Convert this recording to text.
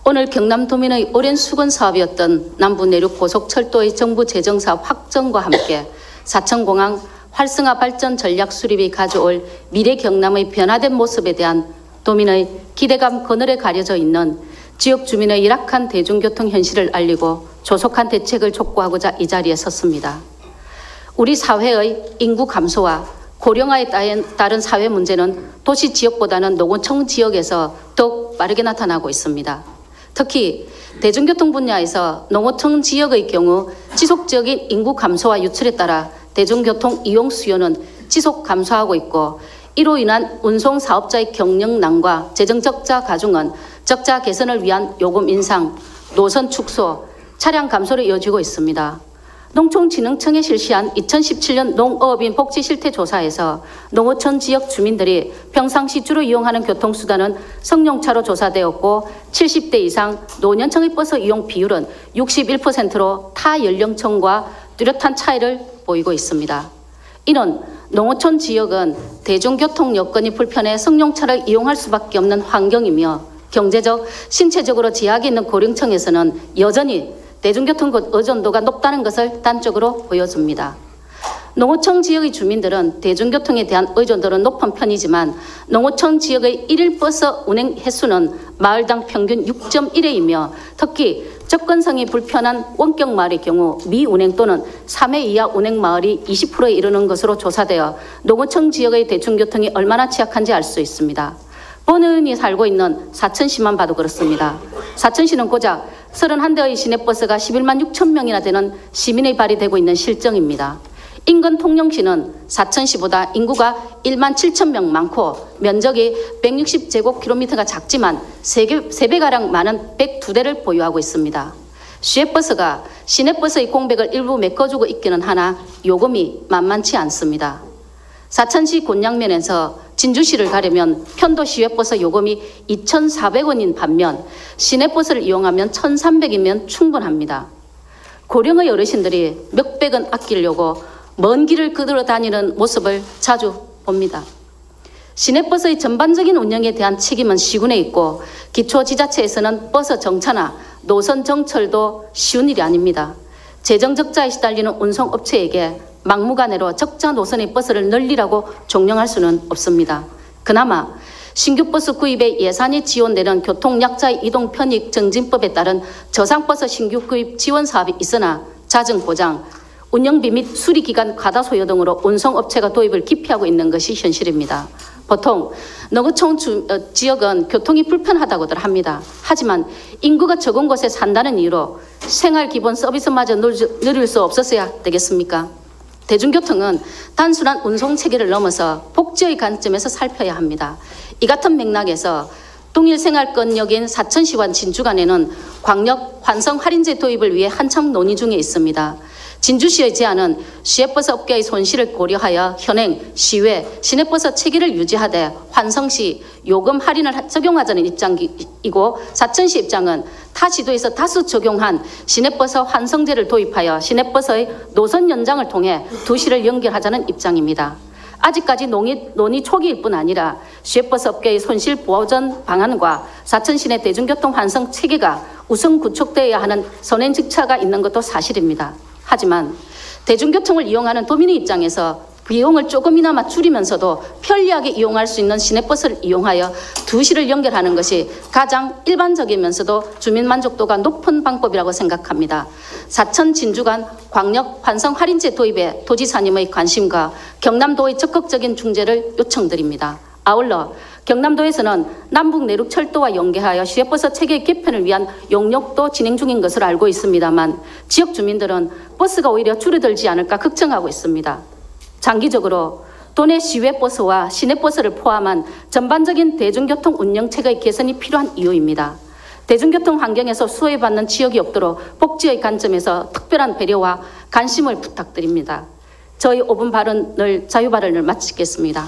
오늘 경남도민의 오랜 수건 사업이었던 남부 내륙 고속철도의 정부 재정사업 확정과 함께 사천공항 활성화 발전 전략 수립이 가져올 미래 경남의 변화된 모습에 대한 도민의 기대감 그늘에 가려져 있는 지역 주민의 열악한 대중교통 현실을 알리고 조속한 대책을 촉구하고자 이 자리에 섰습니다. 우리 사회의 인구 감소와 고령화에 따른 사회 문제는 도시 지역보다는 농어촌 지역에서 더욱 빠르게 나타나고 있습니다. 특히 대중교통 분야에서 농어촌 지역의 경우 지속적인 인구 감소와 유출에 따라 대중교통 이용 수요는 지속 감소하고 있고, 이로 인한 운송 사업자의 경영난과 재정 적자 가중은 적자 개선을 위한 요금 인상, 노선 축소, 차량 감소로 이어지고 있습니다. 농촌진흥청이 실시한 2017년 농어업인 복지 실태 조사에서 농어촌 지역 주민들이 평상시 주로 이용하는 교통수단은 승용차로 조사되었고, 70대 이상 노년층의 버스 이용 비율은 61%로 타 연령층과 뚜렷한 차이를 보이고 있습니다. 이는 농어촌 지역은 대중교통 여건이 불편해 승용차를 이용할 수밖에 없는 환경이며, 경제적, 신체적으로 제약이 있는 고령층에서는 여전히 대중교통 의존도가 높다는 것을 단적으로 보여줍니다. 농어촌 지역의 주민들은 대중교통에 대한 의존도는 높은 편이지만 농어촌 지역의 일일 버스 운행 횟수는 마을당 평균 6.1회이며 특히 접근성이 불편한 원격 마을의 경우 미운행 또는 3회 이하 운행 마을이 20%에 이르는 것으로 조사되어 농어촌 지역의 대중교통이 얼마나 취약한지 알 수 있습니다. 본인이 살고 있는 사천시만 봐도 그렇습니다. 사천시는 고작 31대의 시내버스가 11만 6천 명이나 되는 시민의 발이 되고 있는 실정입니다. 인근 통영시는 사천시보다 인구가 1만 7천 명 많고 면적이 160제곱킬로미터가 작지만 3배가량 많은 102대를 보유하고 있습니다. 시외버스가 시내버스의 공백을 일부 메꿔주고 있기는 하나 요금이 만만치 않습니다. 사천시 곤양면에서 진주시를 가려면 편도 시외버스 요금이 2,400원인 반면 시내버스를 이용하면 1,300이면 충분합니다. 고령의 어르신들이 몇백원 아끼려고 먼 길을 그들어 다니는 모습을 자주 봅니다. 시내버스의 전반적인 운영에 대한 책임은 시군에 있고 기초지자체에서는 버스 정차나 노선 정철도 쉬운 일이 아닙니다. 재정 적자에 시달리는 운송업체에게 막무가내로 적자 노선의 버스를 늘리라고 종용할 수는 없습니다. 그나마 신규 버스 구입에 예산이 지원되는 교통약자의 이동 편익 증진법에 따른 저상버스 신규 구입 지원 사업이 있으나 자정 보장, 운영비 및 수리기간 과다 소요 등으로 운송업체가 도입을 기피하고 있는 것이 현실입니다. 보통 농어촌 지역은 교통이 불편하다고들 합니다. 하지만 인구가 적은 곳에 산다는 이유로 생활 기본 서비스마저 누릴 수 없었어야 되겠습니까? 대중교통은 단순한 운송 체계를 넘어서 복지의 관점에서 살펴야 합니다. 이 같은 맥락에서 동일 생활권역인 사천시와 진주 간에는 광역 환성 할인제 도입을 위해 한참 논의 중에 있습니다. 진주시의 제안은 시외버스 업계의 손실을 고려하여 현행 시외 시내버스 체계를 유지하되 환성시 요금 할인을 적용하자는 입장이고, 사천시 입장은 타 시도에서 다수 적용한 시내버스 환성제를 도입하여 시내버스의 노선 연장을 통해 두 시를 연결하자는 입장입니다. 아직까지 논의 초기일 뿐 아니라 시외버스 업계의 손실 보전 방안과 사천시 내 대중교통 환성 체계가 우선 구축되어야 하는 선행직차가 있는 것도 사실입니다. 하지만 대중교통을 이용하는 도민의 입장에서 비용을 조금이나마 줄이면서도 편리하게 이용할 수 있는 시내버스를 이용하여 두 시를 연결하는 것이 가장 일반적이면서도 주민 만족도가 높은 방법이라고 생각합니다. 사천 진주 간 광역 환성 할인제 도입에 도지사님의 관심과 경남도의 적극적인 중재를 요청드립니다. 아울러 경남도에서는 남북 내륙 철도와 연계하여 시외버스 체계 개편을 위한 용역도 진행 중인 것으로 알고 있습니다만 지역 주민들은 버스가 오히려 줄어들지 않을까 걱정하고 있습니다. 장기적으로 도내 시외버스와 시내버스를 포함한 전반적인 대중교통 운영체계의 개선이 필요한 이유입니다. 대중교통 환경에서 수혜받는 지역이 없도록 복지의 관점에서 특별한 배려와 관심을 부탁드립니다. 저희 5분 자유 발언을 마치겠습니다.